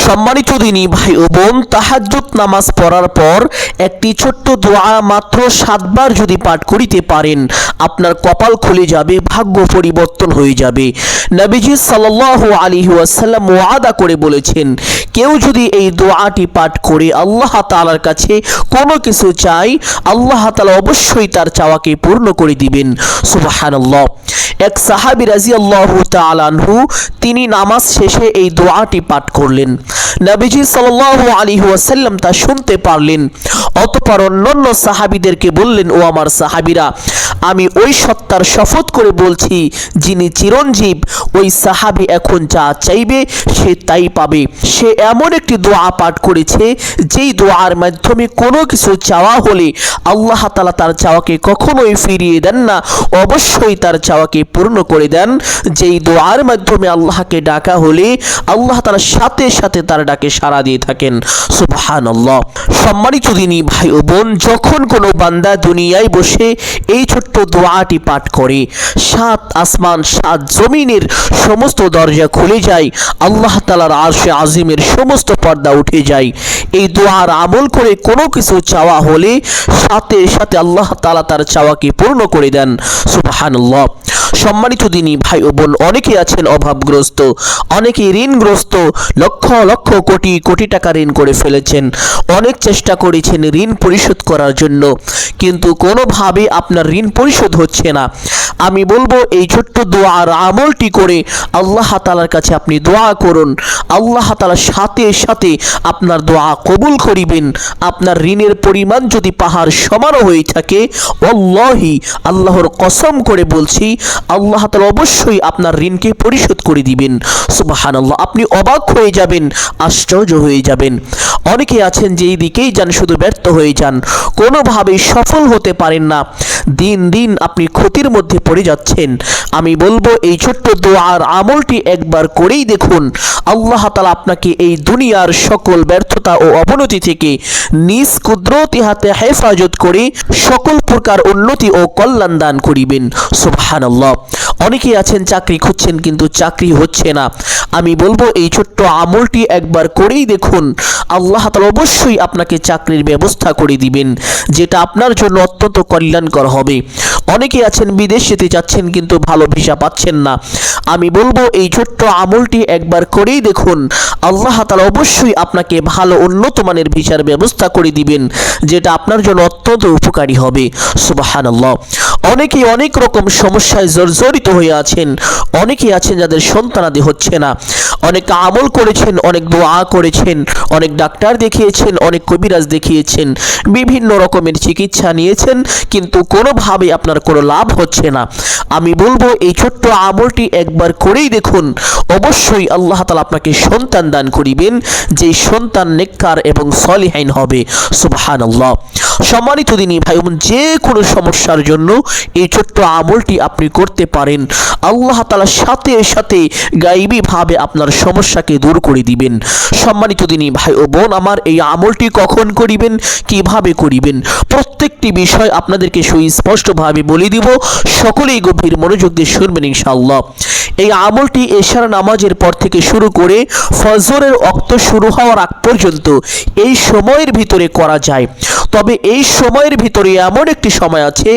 সম্মানিত দিনী ভাই ও বোন, তাহাজ্জুদ নামাজ পড়ার পর একটি ছোট্ট দোয়া মাত্র 7 বার যদি পাঠ করিতে পারেন, আপনার কপাল খুলে যাবে, ভাগ্য পরিবর্তন হয়ে যাবে। নবীজি সাল্লাল্লাহু আলাইহি ওয়াসাল্লাম ওয়াদা করে বলেছেন, কেউ যদি এই দোয়াটি পাঠ করে আল্লাহ তাআলার কাছে কোনো কিছু চায়, আল্লাহ তাআলা অবশ্যই তার চাওয়াকে পূর্ণ করে দিবেন। সুবহানাল্লাহ। এক সাহাবী রাদিয়াল্লাহু তাআলা আনহু, তিনি নামাজ শেষে এই দোয়াটি পাঠ করলেন। নবীজি সাল্লাল্লাহু আলাইহি ওয়াসাল্লাম তা শুনতে পারলেন। অতঃপর অন্যান্য সাহাবীদেরকে বললেন, ও আমার সাহাবীরা, আমি ওই সত্তার শপথ করে বলছি যিনি চিরঞ্জীব, ওই সাহাবী এখন যা চাইবে সে তাই পাবে। সে এমন একটি দোয়া পাঠ করেছে যেই দোয়ার মাধ্যমে কোনো কিছু চাওয়া হলে আল্লাহ তাআলা তার চাওয়াকে কখনোই ফিরিয়ে দেন না, অবশ্যই তার চাওয়াকে পূর্ণ করে দেন। যেই দোয়ার মাধ্যমে আল্লাহকে ডাকা হলে আল্লাহ তাআলা সাথে সাথে তার ডাকে সাড়া দিয়ে থাকেন। সুবহানাল্লাহ। সম্মানিত দিনী ভাই ও বোন, যখন কোনো বান্দা দুনিয়ায় বসে এই ছোট্ট দোয়াটি পাঠ করে, 7 আসমান 7 জমিনের সমস্ত দরজা খুলে যায়, আল্লাহ তাআলার আরশে আজিমের সমস্ত পর্দা উঠে যায়। এই দোয়ার আমল করে কোনো কিছু চাওয়া হলে সাথে সাথে আল্লাহ তাআলা তার চাওয়াকে পূর্ণ করে দেন। সুবহানাল্লাহ। সম্মানিত দিনী ভাই ও বোন, অনেকে আছেন অভাবগ্রস্ত, অনেকে ঋণগ্রস্ত, লক্ষ লক্ষ কোটি কোটি টাকা ঋণ করে ফেলেছেন, অনেক চেষ্টা করেছেন ঋণ পরিশোধ করার জন্য, কিন্তু কোনোভাবে আপনার ঋণ পরিশোধ হচ্ছে না। আমি বলবো, এই ছোট্ট দোয়ার আমলটি করে আল্লাহ তাআলার কাছে আপনি দোয়া করুন, আল্লাহ তাআলা সাথে সাথে আপনার দোয়া কবুল করিবেন। আপনার ঋণের পরিমাণ যদি পাহাড় সমানও হয়ে থাকে, ওয়াল্লাহি, আল্লাহর কসম করে বলছি, আল্লাহ তাআলা অবশ্যই আপনার ঋণকে পরিশোধ করে দিবেন। সুবহানাল্লাহ। আপনি অবাক হয়ে যাবেন, আশ্চর্য হয়ে যাবেন। অনেকে আছেন যে এই দিকেই যান শুধু ব্যর্থ হয়ে যান, কোনোভাবেই সফল হতে পারেন না, দিন দিন আপনি ক্ষতির মধ্যে পড়ে যাচ্ছেন। আমি বলবো, এই ছোট্ট দোয়ার আমলটি একবার করেই দেখুন, আল্লাহ তাআলা আপনাকে এই দুনিয়ার সকল ব্যর্থতা ও অবনতি থেকে নিজ কুদরতি হাতে হেফাজত করে সকল প্রকার উন্নতি ও কল্যাণ দান করিবেন। সুবহানাল্লাহ। অনেকে আছেন চাকরি খুঁজছেন কিন্তু চাকরি হচ্ছে না। আমি বলবো, এই ছোট্ট আমলটি একবার করেই দেখুন, আল্লাহ তাআলা অবশ্যই আপনাকে চাকরির ব্যবস্থা করে দিবেন, যেটা আপনার জন্য অত্যন্ত কল্যাণকর হবে। অনেকে আছেন বিদেশ যেতে চাচ্ছেন কিন্তু ভালো ভিসা পাচ্ছেন না। আমি বলবো, এই ছোট্ট আমলটি একবার করেই দেখুন, আল্লাহ তাআলা অবশ্যই আপনাকে ভালো উন্নত মানের ভিসার ব্যবস্থা করে দিবেন, যেটা আপনার জন্য অত্যন্ত উপকারী হবে। সুবহানাল্লাহ। অনেকে অনেক রকম সমস্যায় জর্জরিত হয়ে আছেন, অনেকে আছেন যাদের সন্তানাদি হচ্ছে না। অনেক আমল করেছেন, অনেক দোয়া করেছেন, অনেক ডাক্তার দেখিয়েছেন, অনেক কবিরাজ দেখিয়েছেন, বিভিন্ন রকমের চিকিৎসা নিয়েছেন, কিন্তু কোনোভাবে আপনার কোনো লাভ হচ্ছে না। আমি বলবো, এই ছোট্ট আমলটি একবার করেই দেখুন, অবশ্যই আল্লাহ তাআলা আপনাকে সন্তান দান করিবেন, যে সন্তান নেককার এবং সলিহান হবে। সুবহানাল্লাহ। সম্মানিত দিনী ভাই বোন, যে কোনো সমস্যার জন্য এই ছোট্ট আমলটি আপনি করতে পারেন, আল্লাহ তাআলা সাথে সাথে গায়বী ভাবে আপনার সমস্যাকে দূর করে দিবেন। সম্মানিত দিনী ভাই ও বোন আমার, এই আমলটি কখন করিবেন, কিভাবে করিবেন, প্রত্যেকটি বিষয় আপনাদেরকে সুস্পষ্টভাবে বলে দিব। সকলেই গভীর মনোযোগ দিয়ে শুনবেন ইনশাআল্লাহ। এই আমলটি এশার নামাজের পর থেকে শুরু করে ফজরের ওয়াক্ত শুরু হওয়ার আগ পর্যন্ত এই সময়ের ভিতরে করা যায়। তবে এই সময়ের ভিতরে এমন একটি সময় আছে,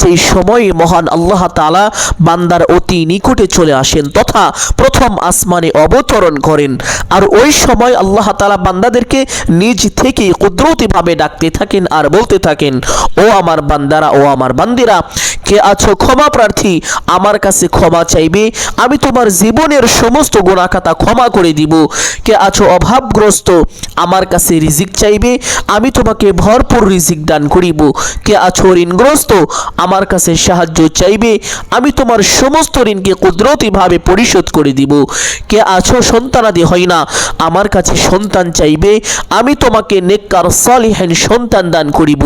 যেই সময়ে মহান আল্লাহ তাআলা বান্দার অতি নিকটে চলে আসেন তথা প্রথম আসমানে অবতরণ করেন। আর ওই সময় আল্লাহ তাআলা বান্দাদেরকে নিজ থেকে কুদরতিভাবে ডাকতে থাকেন আর বলতে থাকেন, ও আমার বান্দারা, ও আমার বান্দিরা, কে আছো ক্ষমা প্রার্থী, আমার কাছে ক্ষমা চাইবে, আমি তোমার জীবনের সমস্ত গুনাহ খাতা ক্ষমা করে দিব। কে আছো অভাবগ্রস্ত, আমার কাছে রিজিক চাইবে, আমি তোমাকে ভরপুর রিজিক দান করিব। কে আছো ঋণগ্রস্ত, আমার কাছে সাহায্য চাইবে, আমি তোমার সমস্ত ঋণকে কুদরতিভাবে পরিশোধ করে দিব। কে আছো সন্তানাদি হয় না, আমার কাছে সন্তান চাইবে, আমি তোমাকে নেককার সলিহান সন্তান দান করিব।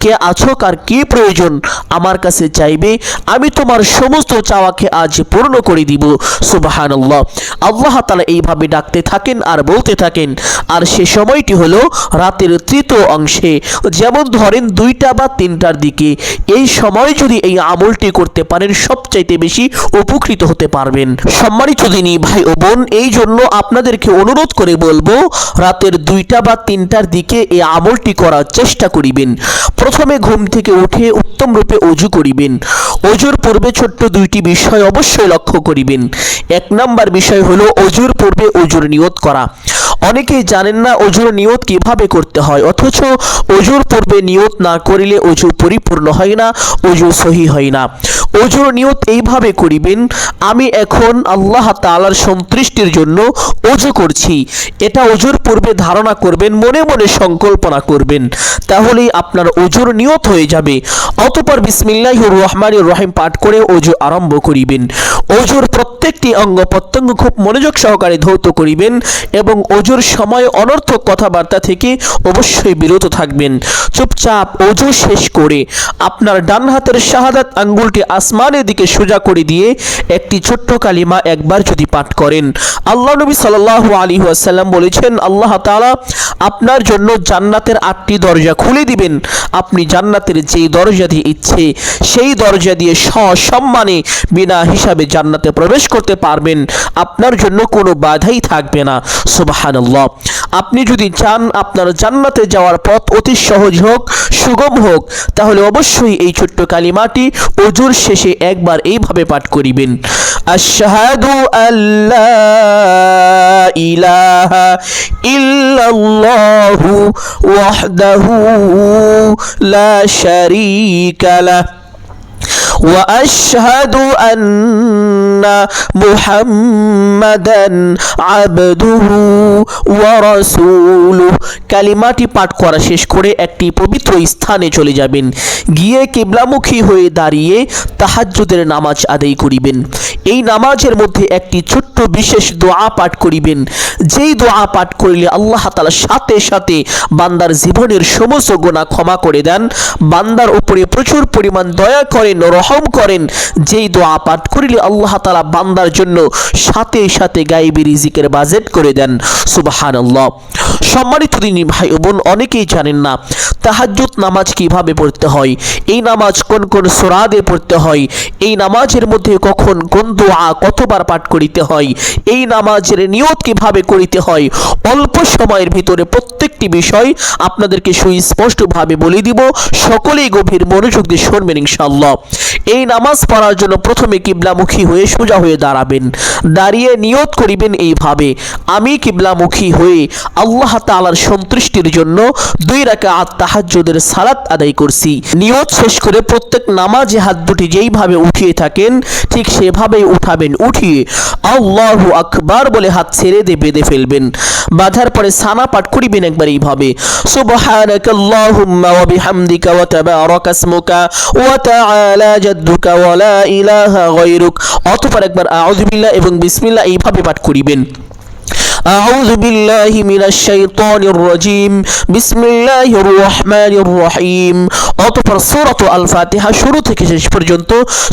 কে আছো কার কি প্রয়োজন, আমার কাছে চাই চাইবে আমি তোমার সমস্ত চাওয়াকে আজ পূর্ণ করে দিব। সুবহানাল্লাহ। আল্লাহ তাআলা এইভাবে ডাকতে থাকেন আর বলতে থাকেন। আর সে সময়টি হলো রাতের তৃতীয় অংশে, যেমন ধরেন 2টা বা 3টার দিকে। এই সময় যদি এই আমলটি করতে পারেন সবচাইতে বেশি উপকৃত হতে পারবেন। সম্মানিত দিনী ভাই ও বোন, এই জন্য আপনাদেরকে অনুরোধ করে বলবো রাতের 2টা বা 3টার দিকে এই আমলটি করার চেষ্টা করিবেন। প্রথমে ঘুম থেকে উঠে উত্তম রূপে ওযু করিবেন। ওযুর পূর্বে ছোট্ট 2টি বিষয় অবশ্যই লক্ষ্য করিবেন। 1 নাম্বার বিষয় হলো ওযুর পূর্বে ওযুর নিয়ত করা। অনেকেই জানেন না ওযুর নিয়ত কিভাবে করতে হয়, অথচ ওযুর পূর্বে নিয়ত না করিলে ওযু পরিপূর্ণ হয় না, ওযু সহি হয় না। ওযুর নিয়ত এইভাবে করিবেন, আমি এখন আল্লাহ তাআলার সন্তুষ্টির জন্য ওযু করছি। এটা ওযুর পূর্বে ধারণা করবেন, মনে মনে সংকল্পনা করবেন, তাহলেই আপনার ওযুর নিয়ত হয়ে যাবে। অতঃপর বিসমিল্লাহির রহমানির রহিম পাঠ করে ওযু আরম্ভ করিবেন। ওযুর প্রত্যেকটি অঙ্গ প্রত্যঙ্গ খুব মনোযোগ সহকারে ধৌত করিবেন এবং ওযুর সময় অনর্থক কথাবার্তা থেকে অবশ্যই বিরত থাকবেন। চুপচাপ ওযু শেষ করে আপনার ডান হাতের শাহাদাত আঙ্গুলটি আসমানের দিকে সোজা করে দিয়ে একটি ছোট্ট কালিমা একবার যদি পাঠ করেন, আল্লাহ নবী সাল্লাল্লাহু আলাইহি ওয়াসাল্লাম বলেছেন আল্লাহ তাআলা আপনার জন্য জান্নাতের 8টি দরজা খুলে দিবেন। আপনি জান্নাতের যেই দরজা দিয়ে ইচ্ছে সেই দরজা দিয়ে সসম্মানে বিনা হিসাবে জান্নাতে প্রবেশ করতে পারবেন। আপনার জন্য কোনো বাধাই থাকবে না। সুবহানাল্লাহ। আপনি যদি চান আপনার জান্নাতে যাওয়ার পথ অতি সহজ হোক, সুগম হোক, তাহলে অবশ্যই এই ছোট্ট কালিমাটি ওযুর শেষে একবার এইভাবে পাঠ করিবেন। আশহাদু আল্লা ইলাহা ইল্লাল্লাহু ওয়াহদাহু লা শারীকা লাহ وأشهد أن محمدا عبده ورسوله। কালিমাটি পাঠ করা শেষ করে একটি পবিত্র স্থানে চলে যাবেন, গিয়ে কিবলামুখী হয়ে দাঁড়িয়ে তাহাজ্জুদের নামাজ আদায় করিবেন। এই নামাজের মধ্যে একটি ছোট্ট বিশেষ দোয়া পাঠ করিবেন, যেই দোয়া পাঠ করিলে আল্লাহ তাআলা সাথে সাথে বান্দার জীবনের সমস্ত গুনাহ ক্ষমা করে দেন, বান্দার উপরে প্রচুর পরিমাণ দয়া করেন, রহম করেন। যেই দোয়া পাঠ করিলে আল্লাহ তাআলা বান্দার জন্য সাথে সাথে গায়েবী রিজিকের বাজেট করে দেন। সুবহানাল্লাহ। সম্মানিত দিনী ভাই ও বোন, অনেকেই জানেন না তাহাজ্জুদ নামাজ কিভাবে পড়তে হয়, এই নামাজ কোন কোন সূরা দিয়ে পড়তে হয়, এই নামাজের মধ্যে কখন কোন দোয়া কতবার পাঠ করিতে হয়, এই নামাজের নিয়ত কিভাবে করিতে হয়। অল্প সময়ের ভিতরে প্রত্যেকটি বিষয় আপনাদেরকে সুস্পষ্টভাবে বলে দিব। সকলেই গভীর মনোযোগ দিয়ে শুনবেন ইনশাআল্লাহ। এই নামাজ পড়ার জন্য প্রথমে কিবলামুখী হয়ে সোজা হয়ে দাঁড়াবেন, দাঁড়িয়ে নিয়ত করিবেন এইভাবে, আমি কিবলামুখী হয়ে আল্লাহ তাআলার সন্তুষ্টির জন্য 2 রাকাত তাহাজ্জুদের সালাত আদায় করছি। নিয়ত শেষ করে প্রত্যেক নামাজে হাত দুটি যেইভাবে উঠিয়ে থাকেন ঠিক সেভাবেই উঠাবেন। উঠিয়ে আল্লাহু আকবার বলে হাত ছেড়ে দিয়ে বেঁধে ফেলবেন। বাঁধার পরে সানা পাঠ করিবেন একবার এইভাবে, সুবহানাকাল্লাহুম্মা ওয়া বিহামদিকা ওয়া তাবারাকা ইসমুকা ওয়া তাআলা জাদ্দুকা ওয়া লা ইলাহা গায়রুক। অতঃপর একবার আউযু বিল্লাহ এবং বিসমিল্লাহ এইভাবে পাঠ করিবেন। أعوذ بالله من الشيطان الرجيم بسم الله الرحمن الرحيم। অতঃপর সূরাত আল ফাতিহা শুরু থেকে শেষ পর্যন্ত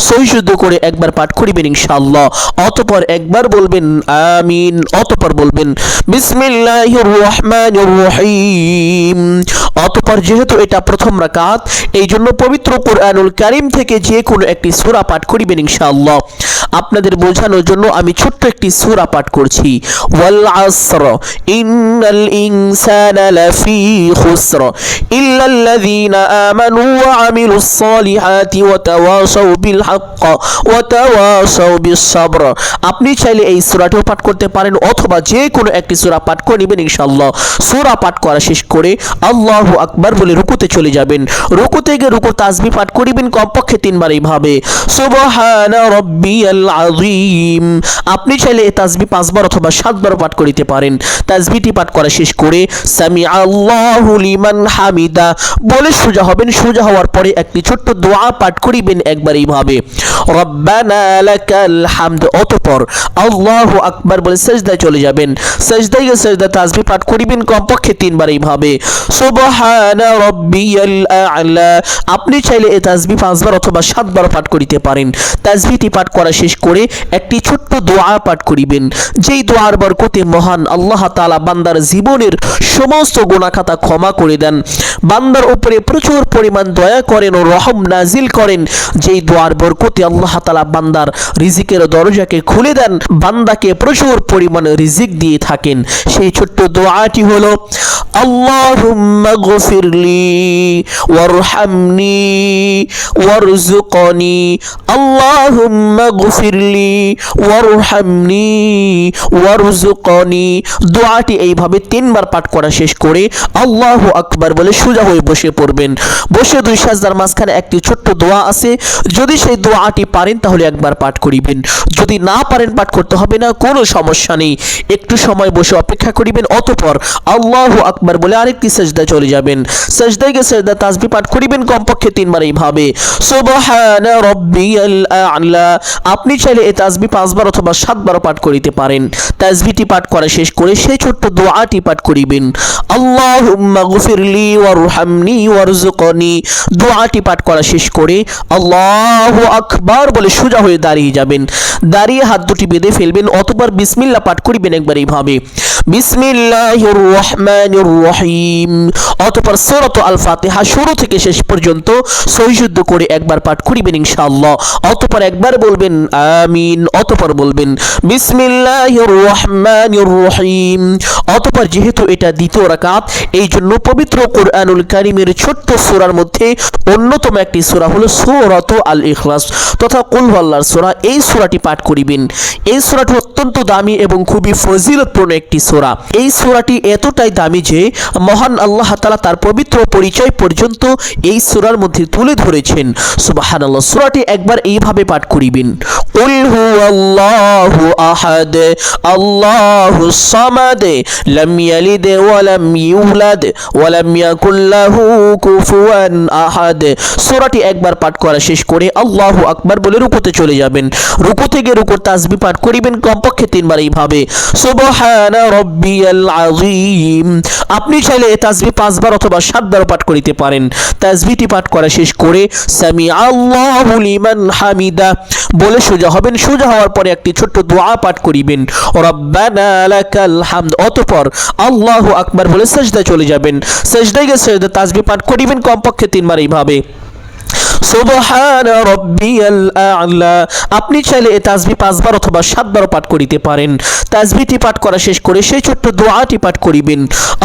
সহিশুদ্ধ করে একবার পাঠ করিবেন ইনশাআল্লাহ। অতঃপর একবার বলবেন আমিন। অতঃপর বলবেন বিসমিল্লাহির রহমানির রহিম। অতঃপর যেহেতু এটা প্রথম রাকাত, এই জন্য পবিত্র কুরআনুল কারীম থেকে যে কোনো একটি সূরা পাঠ করিবেন ইনশাআল্লাহ। আপনাদের বোঝানোর জন্য আমি ছোট্ট একটি সূরা পাঠ করছি, ওয়াল আসর ইন্নাল ইনসানা লাফি খুসর ইল্লাল্লাযীনা আমানু ওয়া আমিলুস সালিহাতি ওয়া তাওয়াসাউ বিল হক ওয়া তাওয়াসাউ বিস সাবর। আপনি চাইলে এই সূরাটিও পাঠ করতে পারেন অথবা যে কোনো একটি সূরা পাঠ করে নেবেন ইনশাআল্লাহ। সূরা পাঠ করা শেষ করে আল্লাহু আকবার বলে রুকুতে চলে যাবেন। রুকুতে গিয়ে রুকুর তাসবিহ পাঠ করিবেন কমপক্ষে 3 বার এইভাবে, সুবহানা রাব্বিয়াল আযীম। আপনি চাইলে এই তাসবিহ 5 বার অথবা 7 বার পাঠ করে করিতে পারেন। তাসবিহটি পাঠ করা শেষ করে সামি আল্লাহু লিমান হামিদা বলে সোজা হবেন। সোজা হওয়ার পরে একটি ছোট্ট দোয়া পাঠ করিবেন একবার এইভাবে, রব্বানা লাকাল হামদ। অতঃপর আল্লাহু আকবার বলে সিজদায় চলে যাবেন। সিজদায় গিয়ে সিজদা তাসবিহ পাঠ করিবেন কমপক্ষে 3 বার এইভাবে, সুবহানা রাব্বিয়াল আ'লা। আপনি চাইলে এই তাসবিহ 5 বার অথবা 7 বার পাঠ করিতে পারেন। তাসবিহটি পাঠ করা শেষ করে একটি ছোট্ট দোয়া পাঠ করিবেন, যেই দোয়ার বরকতে মহান আল্লাহ তাআলা বান্দার জীবনের সমস্ত গুনাহ খাতা ক্ষমা করে দেন, বান্দার উপরে প্রচুর পরিমাণ দয়া করেন ও রহম নাজিল করেন। যেই দোয়ার বরকতে আল্লাহ তাআলা বান্দার রিজিকের দরজাকে খুলে দেন, বান্দাকে প্রচুর পরিমাণে রিজিক দিয়ে থাকেন। সেই ছোট্ট দোয়াটি হলো, আল্লাহুম্মা গফিরলি ওয়ারহামনি ওয়ারযুকনি, আল্লাহুম্মা গফিরলি ওয়ারহামনি ওয়ারযুকনি। দোয়াটি এইভাবে 3 বার পাঠ করা শেষ করে আল্লাহু আকবার বলে সোজা হয়ে বসে পড়বেন। বসে 2 সাজদার মাঝখানে একটি ছোট্ট দোয়া আছে, যদি সেই দোয়াটি পারেন তাহলে একবার পাঠ করিবেন, যদি না পারেন পাঠ করতে হবে না, কোনো সমস্যা নেই। একটু সময় বসে অপেক্ষা করিবেন, অতঃপর আল্লাহু আকবার বলে আরেকটি সিজদায় চলে যাবেন। সিজদায় গিয়ে সিজদা তাসবিহ পাঠ করিবেন কমপক্ষে 3 বার এইভাবে, সুবহানা রাব্বিয়াল আ'লা। আপনি চাইলে এই তাসবিহ 5 বার অথবা 7 বার পাঠ করিতে পারেন। তাসবিহটি পাঠ করা শেষ করে সেই ছোট্ট দোয়াটি পাঠ করিবেন, আল্লাহুম্মা গফিরলি ওয়ারহামনি ওয়ারযুকনি। দোয়াটি পাঠ করা শেষ করে আল্লাহু আকবার বলে সোজা হয়ে দাঁড়িয়ে যাবেন। দাঁড়িয়ে হাত দুটি বেঁধে ফেলবেন, অতঃপর বিসমিল্লাহ পাঠ করিবেন একবার এইভাবে, বিসমিল্লাহির রহমানির রহিম। অতঃপর সূরাত আল ফাতিহা শুরু থেকে শেষ পর্যন্ত সহিশুদ্ধ করে একবার পাঠ করিবেন ইনশাআল্লাহ। অতঃপর একবার বলবেন আমিন, অতঃপর বলবেন বিসমিল্লাহির রহমানির রহিম। অতঃপর যেহেতু এটা দ্বিতীয় রাকাত, এই জন্য পবিত্র কোরআনুল কারীমের ছোট্ট সূরার মধ্যে অন্যতম একটি সূরা হলো সূরাত আল ইখলাস তথা কুল হুয়াল্লাহর সূরা। এই সূরাটি পাঠ করিবেন। এই সূরাটি অত্যন্ত দামি এবং খুবই ফজিলতপূর্ণ একটি সূরা। এই সূরাটি এতটাই দামি যে মহান আল্লাহ তাআলা তার পবিত্র পরিচয় পর্যন্ত এই সূরার মধ্যে তুলে ধরেছেন। সুবহানাল্লাহ। সূরাটি একবার এইভাবে পাঠ করিবেন, কুল হুয়াল্লাহু আহাদ আল্লাহুস সামাদ লাম ইয়ালিদ ওয়া লাম ইউলাদ ওয়া লাম ইয়াকুল লাহু কুফুয়ান আহাদ। সূরাটি একবার পাঠ করা শেষ করে আল্লাহু আকবার বলে রুকুতে চলে যাবেন। রুকু থেকে রুকুর তাসবিহ পাঠ করিবেন কমপক্ষে 3 বার এইভাবে, সুবহানা রাব্বিয়াল আযীম। আপনি চাইলে এই তাসবিহ 5 বার অথবা 7 বার পাঠ করিতে পারেন। তাসবিহটি পাঠ করা শেষ করে সামি আল্লাহু লিমান হামিদা বলে সোজা হবেন। সোজা হওয়ার পরে একটি ছোট্ট দোয়া পাঠ করিবেন, রব্বানা লাকাল হামদ। অতঃপর আল্লাহু আকবার বলে সিজদায় চলে যাবেন। সিজদায় গিয়ে সিজদা তাসবিহ পাঠ করিবেন কমপক্ষে 3 বার এইভাবে, সুবহানা রাব্বিয়াল আ'লা। আপনি চাইলে এই তাসবিহ 5 বার অথবা 7 বার পাঠ করিতে পারেন। তাসবিহটি পাঠ করা শেষ করে সেই ছোট্ট দোয়াটি পাঠ করিবেন,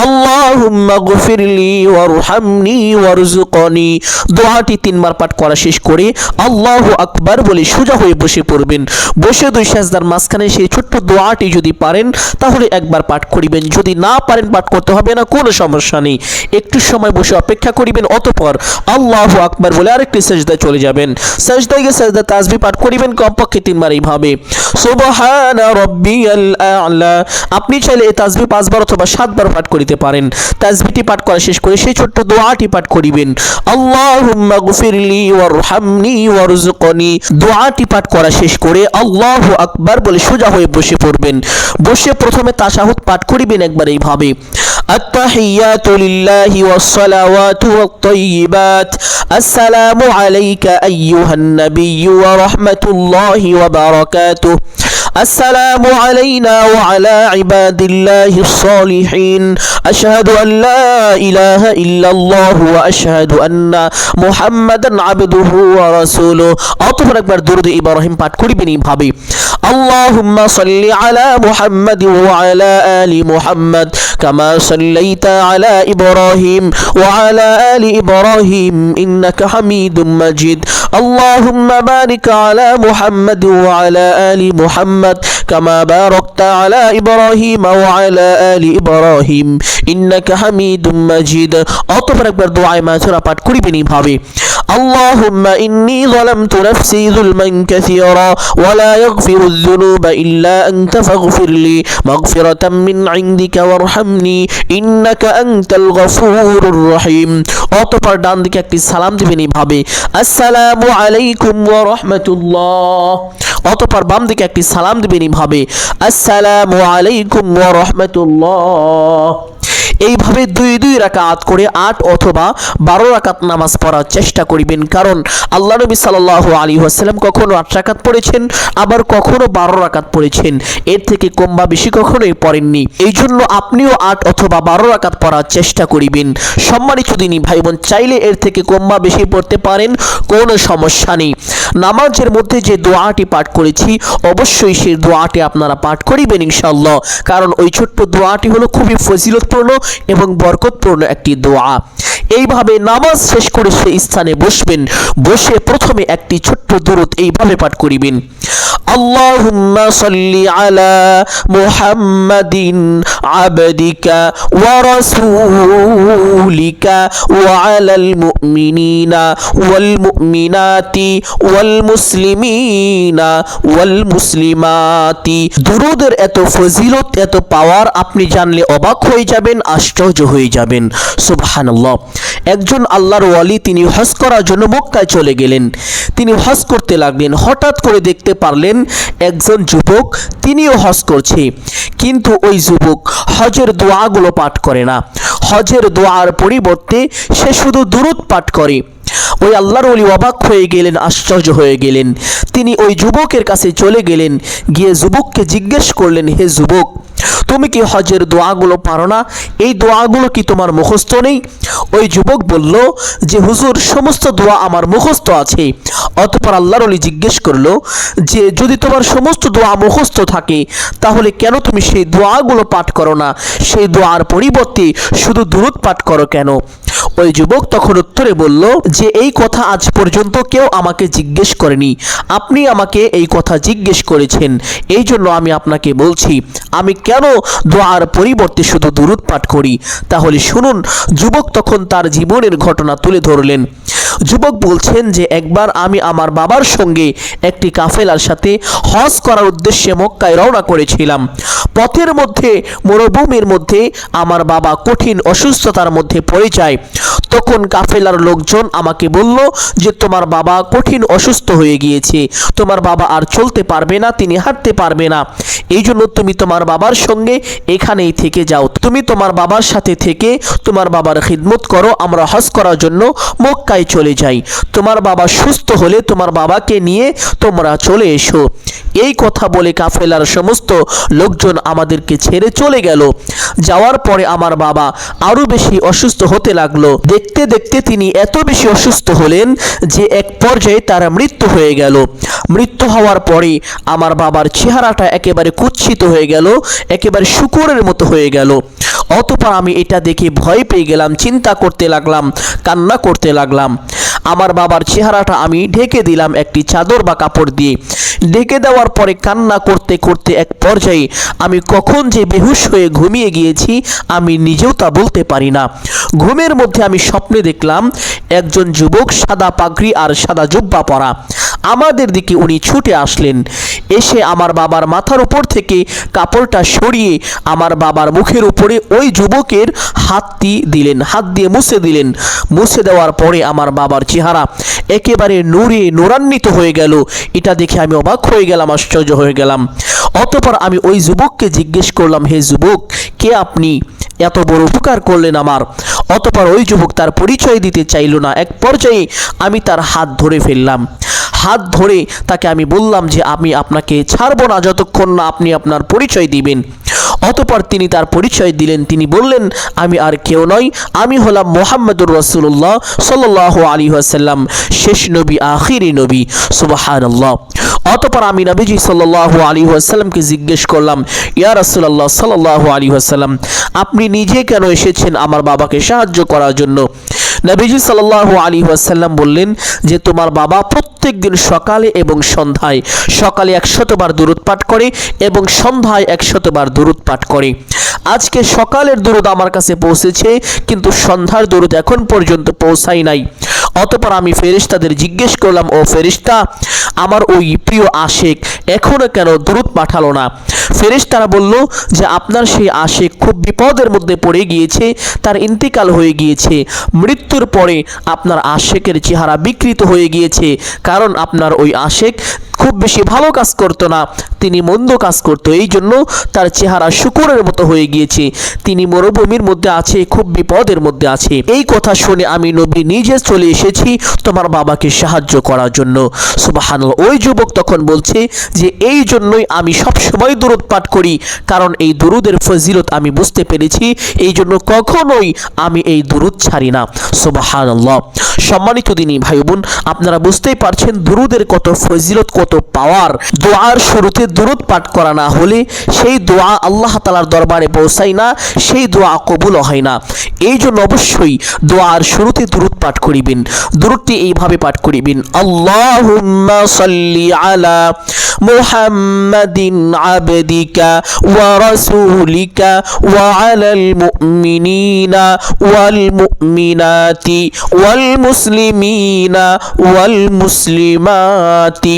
আল্লাহুম্মা গফিরলি ওয়ারহামনি ওয়ারযুকনি। দোয়াটি 3 বার পাঠ করা শেষ করে আল্লাহু আকবার বলে সোজা হয়ে বসে পড়বেন। বসে 2 সাজদার মাঝখানে সেই ছোট্ট দোয়াটি যদি পারেন তাহলে একবার পাঠ করিবেন, যদি না পারেন পাঠ করতে হবে না, কোনো সমস্যা নেই। একটু সময় বসে অপেক্ষা করিবেন, অতঃপর আল্লাহু আকবার বলে আরেকটি সিজদায় চলে যাবেন। সিজদায় গিয়ে সিজদা তাসবিহ পাঠ করিবেন কমপক্ষে 3 বার এইভাবে, সুবহানা রাব্বিয়াল আ'লা। আপনি চাইলে এই তাসবিহ 5 বার অথবা 7 বার পাঠ করিতে পারেন। তাসবিহটি পাঠ করা শেষ করে সেই ছোট্ট দোয়াটি পাঠ করিবেন, আল্লাহুম্মা গফিরলি ওয়ারহামনি ওয়ারযুকনি। দোয়াটি পাঠ করা শেষ করে আল্লাহু আকবার বলে সোজা হয়ে বসে পড়বেন। বসে প্রথমে তাশাহুদ পাঠ করিবেন একবার এইভাবে, আত-তাহিয়াতু লিল্লাহি ওয়াস-সালাওয়াতু ওয়াত-তাইয়্যিবাত আসসালামু আলাইকা আইয়ুহান নাবিয়্যু ওয়া রাহমাতুল্লাহি ওয়া বারাকাতুহু السلام علينا وعلى عباد الله الصالحين أشهد أن لا إله إلا الله وأشهد أن محمدا عبده ورسوله। অতঃপর একবার দুরূদ ইব্রাহিম পাঠ করিবেন এইভাবে, اللهم صل على محمد وعلى آل محمد كما صليت على إبراهيم وعلى آل إبراهيم إنك حميد مجيد اللهم بارك على محمد وعلى آل محمد كما باركت على إبراهيم وعلى آل إبراهيم إنك حميد مجيد অতঃপর একবার দোয়ায়ে মাসুরা পাঠ করিবেন এইভাবে اللهم إني ظلمت نفسي ظلما كثيرا ولا يغفر الذنوب إلا أنت فاغفر لي مغفرة من عندك وارحمني إنك أنت الغفور الرحيم অতঃপর ডান দিকে একটি সালাম দিবেন এইভাবে আসসালামু আলাইকুম ওয়া রাহমাতুল্লাহ অতঃপর বাম দিকে একটি সালাম দিবেন এইভাবে আসসালামু আলাইকুম ওয়া রাহমাতুল্লাহ এইভাবে দুই রাকাত করে 8 অথবা 12 রাকাত নামাজ পড়ার চেষ্টা করিবেন কারণ আল্লাহ নবী সাল্লাল্লাহু আলাইহি ওয়াসাল্লাম কখনো 8 রাকাত পড়েছেন আবার কখনো 12 রাকাত পড়েছেন এর থেকে কম বা বেশি কখনোই পড়েননি এইজন্য আপনিও 8 অথবা 12 রাকাত পড়ার চেষ্টা করিবেন সম্মানিত দিনী ভাই বোন চাইলে এর থেকে কম বা বেশি পড়তে পারেন কোনো সমস্যা নেই নামাজের মধ্যে যে দোয়াটি পাঠ করেছি অবশ্যই সেই দোয়াটি আপনারা পাঠ করিবেন ইনশাআল্লাহ কারণ ওই ছোট্ট দোয়াটি হলো খুবই ফজিলতপূর্ণ এবং বরকতপূর্ণ একটি দোয়া এইভাবে নামাজ শেষ করে সেই স্থানে বসবেন বসে প্রথমে একটি ছোট্ট দুরূদ এইভাবে পাঠ করিবেন আল্লাহুম্মা সাল্লি আলা মুহাম্মাদিন আবদিকা ওয়া রাসূলিকা ওয়া আলাল মুমিনিনা ওয়াল মুমিনাতি ওয়াল মুসলিমিনা ওয়াল মুসলিমাতি দুরূদের এত ফজিলত এত পাওয়ার আপনি জানলে অবাক হয়ে যাবেন আশ্চর্য হয়ে যাবেন সুবহানাল্লাহ একজন আল্লাহর ওয়ালি তিনি হজ করার জন্য মক্কায় চলে গেলেন তিনি হজ করতে লাগলেন হঠাৎ করে দেখতে পারলেন একজন যুবক তিনিও হজ করছে কিন্তু ওই যুবক হজের দোয়াগুলো পাঠ করে না হজের দোয়ার পরিবর্তে সে শুধু দুরূদ পাঠ করে ওই আল্লাহর ওলি অবাক হয়ে গেলেন আশ্চর্য হয়ে গেলেন তিনি ওই যুবকের কাছে চলে গেলেন গিয়ে যুবককে জিজ্ঞেস করলেন হে যুবক তুমি কি হজের দোয়াগুলো পারো না এই দোয়াগুলো কি তোমার মুখস্থ নেই ওই যুবক বলল যে হুজুর সমস্ত দোয়া আমার মুখস্থ আছে অতঃপর আল্লাহর ওলি জিজ্ঞেস করলো যে যদি তোমার সমস্ত দোয়া মুখস্থ থাকে তাহলে কেন তুমি সেই দোয়াগুলো পাঠ করো না সেই দোয়ার পরিবর্তে শুধু দুরূদ পাঠ করো কেন ওই যুবক তখন উত্তরে বলল যে এই কথা আজ পর্যন্ত কেউ আমাকে জিজ্ঞেস করেনি আপনি আমাকে এই কথা জিজ্ঞেস করেছেন এই জন্য আমি আপনাকে বলছি আমি কেন দোয়ার পরিবর্তে শুধু দুরূদ পাঠ করি তাহলে শুনুন যুবক তখন তার জীবনের ঘটনা তুলে ধরলেন যুবক বলছেন যে একবার আমি আমার বাবার সঙ্গে একটি কাফেলার সাথে হজ করার উদ্দেশ্যে মক্কায় রওনা করেছিলাম পথের মধ্যে মরুভূমির মধ্যে আমার বাবা কঠিন অসুস্থতার মধ্যে পড়ে যায় তখন কাফেলার লোকজন আমাকে বলল যে তোমার বাবা কঠিন অসুস্থ হয়ে গিয়েছে তোমার বাবা আর চলতে পারবে না তিনি হাঁটতে পারবে না এই জন্য তুমি তোমার বাবার সঙ্গে এখানেই থেকে যাও তুমি তোমার বাবার সাথে থেকে তোমার বাবার খিদমত করো আমরা হজ করার জন্য মক্কায় চলে যাই তোমার বাবা সুস্থ হলে তোমার বাবাকে নিয়ে তোমরা চলে এসো এই কথা বলে কাফেলার সমস্ত লোকজন আমাদেরকে ছেড়ে চলে গেল যাওয়ার পরে আমার বাবা আরো বেশি অসুস্থ হতে লাগলো দেখতে দেখতে তিনি এত বেশি অসুস্থ হলেন যে এক পর্যায়ে তার মৃত্যু হয়ে গেল মৃত্যু হওয়ার পরে আমার বাবার চেহারাটা একেবারে কুৎসিত হয়ে গেল একেবারে শূকরের মতো হয়ে গেল অতঃপর আমি এটা দেখে ভয় পেয়ে গেলাম চিন্তা করতে লাগলাম কান্না করতে লাগলাম আমার বাবার চেহারাটা আমি ঢেকে দিলাম একটি চাদর বা কাপড় দিয়ে ঢেকে দেওয়ার পরে কান্না করতে করতে এক পর্যায়ে আমি কখন যে বেহুশ হয়ে ঘুমিয়ে গিয়েছি আমি নিজেও তা বলতে পারি না ঘুমের মধ্যে আমি স্বপ্নে দেখলাম একজন যুবক সাদা পাগড়ি আর সাদা জুব্বা পরা আমাদের দিকে উনি ছুটে আসলেন এসে আমার বাবার মাথার উপর থেকে কাপড়টা সরিয়ে আমার বাবার মুখের উপরে ওই যুবকের হাতটি দিলেন হাত দিয়ে মুছে দিলেন মুছে দেওয়ার পরে আমার বাবার চেহারা একেবারে নূরে নূরান্বিত হয়ে গেল এটা দেখে আমি অবাক হয়ে গেলাম আশ্চর্য হয়ে গেলাম অতঃপর আমি ওই যুবককে জিজ্ঞেস করলাম হে যুবক কে আপনি এত বড় উপকার করলেন আমার অতঃপর ওই যুবক তার পরিচয় দিতে চাইল না এক পর্যায়ে আমি তার হাত ধরে ফেললাম হাত ধরে তাকে আমি বললাম যে আমি আপনাকে ছাড়বো না যতক্ষণ না আপনি আপনার পরিচয় দিবেন অতঃপর তিনি তার পরিচয় দিলেন তিনি বললেন আমি আর কেউ নই আমি হলাম মুহাম্মদুর রাসূলুল্লাহ সাল্লাল্লাহু আলাইহি ওয়াসাল্লাম শেষ নবী আখিরি নবী সুবহানাল্লাহ অতঃপর আমি নবীজি সাল্লাল্লাহু আলাইহি ওয়াসাল্লামকে জিজ্ঞেস করলাম ইয়া রাসূলুল্লাহ সাল্লাল্লাহু আলাইহি ওয়াসাল্লাম আপনি নিজে কেন এসেছেন আমার বাবাকে সাহায্য করার জন্য নবীজি সাল্লাল্লাহু আলাইহি ওয়াসাল্লাম বললেন যে তোমার বাবা প্রত্যেক দিন সকালে এবং সন্ধ্যায়, সকালে 100 বার দুরূদ পাঠ করে এবং সন্ধ্যায় 100 বার দুরূদ পাঠ করে। আজকে সকালের দুরূদ আমার কাছে পৌঁছেছে, কিন্তু সন্ধ্যার দুরূদ এখন পর্যন্ত পৌঁছায় নাই। অতঃপর আমি ফেরেশতাদের জিজ্ঞেস করলাম, ও ফেরেশতা, আমার ওই প্রিয় আশিক এখনো কেন দুরূদ পাঠালো না? ফেরেশতারা বলল যে আপনার সেই আশিক খুব বিপদের মধ্যে পড়ে গিয়েছে, তার ইন্তিকাল হয়ে গিয়েছে। মৃত্যুর পরে আপনার আশিকের চেহারা বিকৃত হয়ে গিয়েছে, কারণ আপনার ওই আশিক খুব বেশি ভালো কাজ করতো না, তিনি মন্দ কাজ করতো, এই জন্য তার চেহারা শূকরের মতো হয়ে গিয়েছে। তিনি মরুভূমির মধ্যে আছে, খুব বিপদের মধ্যে আছে। এই কথা শুনে আমি নবী নিজে চলে এসেছি তোমার বাবাকে সাহায্য করার জন্য। সুবহানাল্লাহ। ওই যুবক তখন বলছে যে এই জন্যই আমি সব সময় দুরূদ পাঠ করি, কারণ এই দুরূদের ফজিলত আমি বুঝতে পেরেছি, এই জন্য কখনোই আমি এই দুরূদ ছাড়ি না। সুবহানাল্লাহ। সম্মানিত দিনী ভাই বোন, আপনারা বুঝতেই পারছেন দুরূদের কত ফজিলত, কত পাওয়ার। দোয়ার শুরুতে দুরূদ পাঠ করা না হলে সেই দোয়া আল্লাহ তাআলার দরবারে পৌঁছায় না, সেই দোয়া কবুল হয় না। এই জন্য অবশ্যই দোয়ার শুরুতে দুরূদ পাঠ করিবেন। দুরূদটি এইভাবে পাঠ করিবেন, আল্লাহুম্মা সাল্লি আলা মুহাম্মাদিন আবদিকা ওয়া রাসূলিকা ওয়া আলাল মুমিনিনা ওয়াল মুমিনাতি ওয়াল মুসলিমিনা ওয়াল মুসলিমাতি।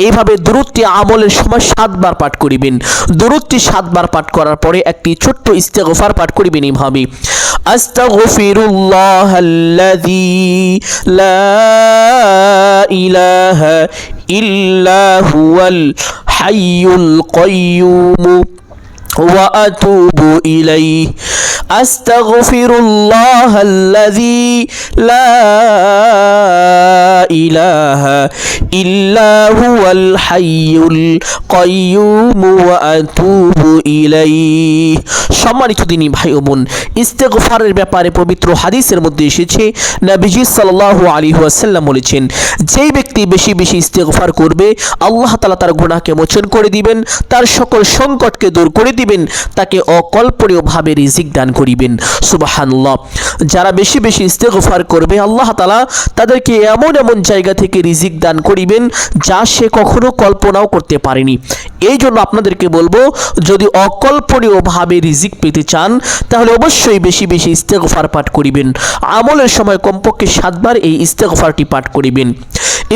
এইভাবে দুরূদটি আমলের সময় 7 বার পাঠ করিবেন। দুরূদটি 7 বার পাঠ করার পরে একটি ছোট্ট ইস্তেগফার পাঠ করিবেন এইভাবে, আস্তাগফিরুল্লাহাল্লাযী লা ইলাহা ইল্লা হুয়াল হাইয়ুল কাইয়্যুম ওয়া আতুবু ইলাইহি। আস্তাগফিরুল্লাহাল্লাযী লা ইলাহা ইল্লা হুয়াল হাইয়ুল কাইয়্যুম ওয়া আতুবু ইলাইহি। সম্মানিত দিনী ভাই ও বোন, ইস্তেগফারের ব্যাপারে পবিত্র হাদিসের মধ্যে এসেছে, নবীজি সাল্লাল্লাহু আলাইহি ওয়াসাল্লাম বলেছেন, যেই ব্যক্তি বেশি বেশি ইস্তেগফার করবে আল্লাহ তাআলা তার গুনাহকে মোচন করে দিবেন, তার সকল সংকটকে দূর করে দিবেন, তাকে অকল্পনীয়ভাবে রিজিক দান করিবেন। সুবহানাল্লাহ। যারা বেশি বেশি ইস্তেগফার করবে আল্লাহ তাআলা তাদেরকে এমন এমন জায়গা থেকে রিজিক দান করিবেন যা সে কখনো কল্পনাও করতে পারেনি। এই জন্য আপনাদেরকে বলবো, যদি অকল্পনীয়ভাবে রিজিক পেতে চান তাহলে অবশ্যই বেশি বেশি ইস্তেগফার পাঠ করিবেন। আমলের সময় কমপক্ষে 7 বার এই ইস্তেগফারটি পাঠ করিবেন।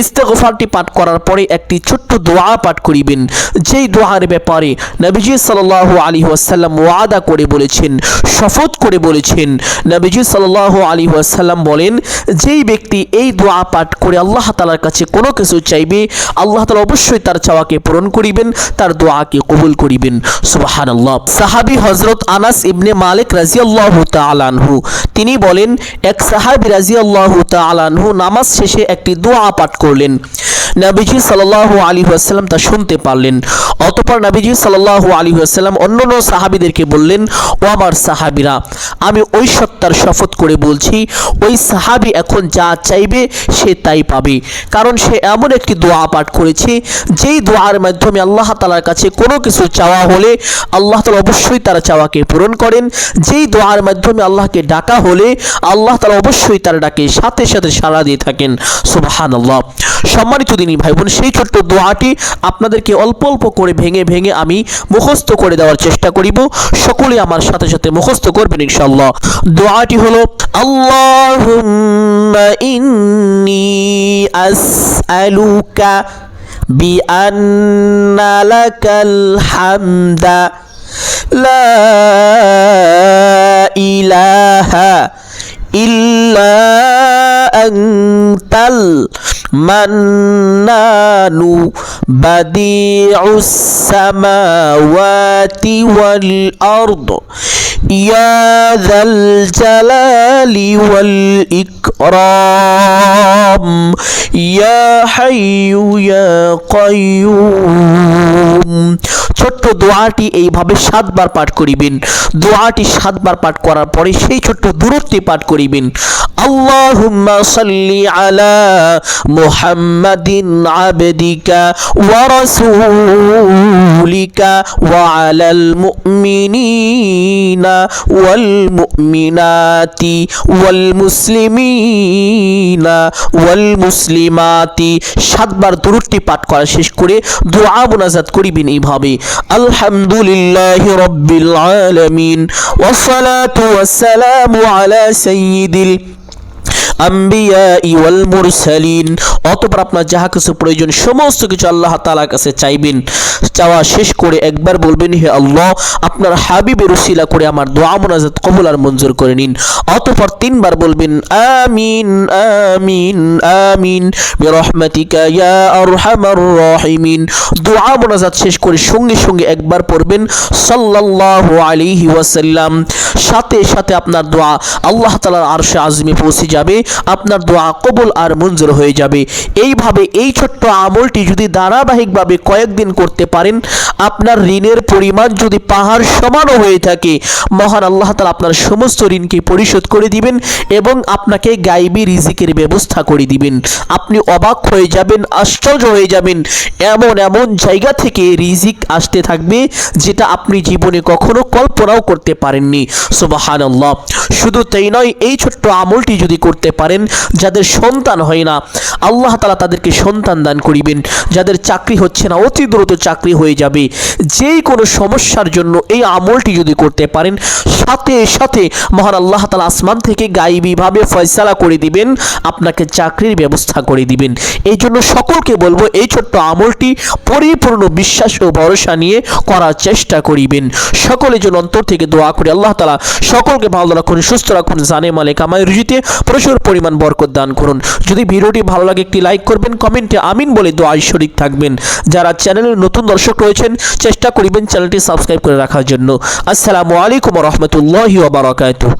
ইস্তেগফারটি পাঠ করার পরে একটি ছোট্ট দোয়া পাঠ করিবেন, যেই দোয়ার ব্যাপারে নবীজি সাল্লাল্লাহু আলাইহি ওয়াসাল্লাম ওয়াদা করে বলেছেন, শপথ করে বলেছেন। নবীজি সাল্লাল্লাহু আলাইহি ওয়াসাল্লাম বলেন, যেই ব্যক্তি এই দোয়া পাঠ করে আল্লাহ তাআলার কাছে কোনো কিছু চাইবে আল্লাহ তাআলা অবশ্যই তার চাওয়াকে পূরণ করিবেন, তার দোয়াকে কবুল করিবেন। সুবহানাল্লাহ। সাহাবী হযরত আনাস ইবনে মালিক রাদিয়াল্লাহু তাআলা আনহু তিনি বলেন, এক সাহাবী রাদিয়াল্লাহু তাআলা আনহু নামাজ শেষে একটি দোয়া পাঠ করলেন। নবীজি সাল্লাল্লাহু আলাইহি ওয়াসাল্লাম তা শুনতে পারলেন। অতঃপর নবীজি সাল্লাল্লাহু আলাইহি ওয়াসাল্লাম অন্যান্য সাহাবীদেরকে বললেন, ও আমার সাহাবীরা, আমি ওই সত্তার শপথ করে বলছি, ওই সাহাবী এখন যা চাইবে সে তাই পাবে, কারণ সে এমন একটি দোয়া পাঠ করেছে যেই দোয়ার মাধ্যমে আল্লাহ তাআলার কাছে কোনো কিছু চাওয়া হলে আল্লাহ তাআলা অবশ্যই তার চাওয়াকে পূরণ করেন, যেই দোয়ার মাধ্যমে আল্লাহকে ডাকা হলে আল্লাহ তাআলা অবশ্যই তার ডাকে সাথে সাথে সাড়া দিয়ে থাকেন। সুবহানাল্লাহ। সম্মানিত দিনী ভাই বোন, সেই ছোট্ট দোয়াটি আপনাদেরকে অল্প অল্প করে ভেঙে ভেঙে আমি মুখস্থ করে দেওয়ার চেষ্টা করিব। সকলে আমার সাথে সাথে মুখস্থ করবেন ইনশাআল্লাহ। দোয়াটি হলো, আল্লাহুম্মা ইন্নী আসআলুকা বিআন্না লাকাল হামদা লা ইলাহা ইল্লা আনতাল মান্নানু বাদিউস সামাওয়াতি ওয়াল আরদ ইয়া যাল জালালি ওয়াল ইকরাম ইয়া হাইয়্যু ইয়া কাইয়্যুম ছোট্ট দোয়াটি এইভাবে 7 বার পাঠ করিবেন। দোয়াটি 7 বার পাঠ করার পরে সেই ছোট্ট দূরত্বে পাঠ করিবেন, আল্লাহুম্মা সাল্লি আলা মুহাম্মাদিন আবদিকা ওয়া রাসূলিকা ওয়া আলাল মুমিনিনা ওয়াল মুমিনাতি ওয়াল মুসলিমিনা ওয়াল মুসলিমাতি। 7 বার দরুদটি পাঠ করা শেষ করে দোয়া মুনাজাত করিবেন এইভাবে, আলহামদুলিল্লাহি রাব্বিল আলামিন ওয়াস সালাতু ওয়াস সালামু আলা সাইয়্যিদিল আম্বিয়া ওয়াল মুরসালিন। অতঃপর আপনার যাহা কিছু প্রয়োজন সমস্ত কিছু আল্লাহ তাআলার কাছে চাইবেন। চাওয়া শেষ করে একবার বলবেন, হে আল্লাহ, আপনার হাবিবের উসিলা করে আমার দোয়া মুনাজাত কবুল আর মঞ্জুর করে নিন। অতঃপর 3 বার বলবেন, আমিন আমিন আমিন বিরহমাতিকা ইয়া আরহামার রাহিমিন। দোয়া মুনাজাত শেষ করে সঙ্গে সঙ্গে একবার পড়বেন সাল্লাল্লাহু আলাইহি ওয়াসাল্লাম। সাথে সাথে আপনার দোয়া আল্লাহ তাআলার আরশে আযমে পৌঁছে যাবে, আপনার দোয়া কবুল আর মঞ্জুর হয়ে যাবে। এইভাবে এই ছোট্ট আমলটি যদি ধারাবাহিকভাবে কয়েকদিন করতে পারেন, আপনার ঋণের পরিমাণ যদি পাহাড় সমানও হয়ে থাকে, মহান আল্লাহ তাআলা আপনার সমস্ত ঋণকে পরিশোধ করে দিবেন এবং আপনাকে গায়বী রিজিকের ব্যবস্থা করে দিবেন। আপনি অবাক হয়ে যাবেন, আশ্চর্য হয়ে যাবেন, এমন এমন জায়গা থেকে রিজিক আসতে থাকবে যেটা আপনি জীবনে কখনো কল্পনাও করতে পারেননি। সুবহানাল্লাহ। শুধু তাই নয়, এই ছোট্ট আমলটি যদি করতে পারেন, যাদের সন্তান হয় না আল্লাহ তাআলা তাদেরকে সন্তান দান করিবেন, যাদের চাকরি হচ্ছে না অতি দ্রুত চাকরি হয়ে যাবে। যেই কোনো সমস্যার জন্য এই আমলটি যদি করতে পারেন, সাথে সাথে মহান আল্লাহ তাআলা আসমান থেকে গায়বীভাবে ফয়সালা করে দিবেন, আপনাকে চাকরির ব্যবস্থা করে দিবেন। এই জন্য সকলকে বলবো, এই ছোট্ট আমলটি পরিপূর্ণ বিশ্বাস ও ভরসা নিয়ে করার চেষ্টা করিবেন। সকলের জন্য অন্তর থেকে দোয়া করে আল্লাহ তাআলা সকলকে ভালো রাখুন, সুস্থ রাখুন, জানে মালে কামাই রুজিতে প্রচুর পরিমাণ বরকত দান করুন। যদি ভিডিওটি ভালো লাগে একটি লাইক করবেন, কমেন্টে আমিন বলে দোয়ায় শরীক থাকবেন। যারা চ্যানেলের নতুন দর্শক রয়েছেন চেষ্টা করিবেন চ্যানেলটি সাবস্ক্রাইব করে রাখার জন্য। আসসালামু আলাইকুম ওয়া রাহমাতুল্লাহি ওয়া বারাকাতুহু।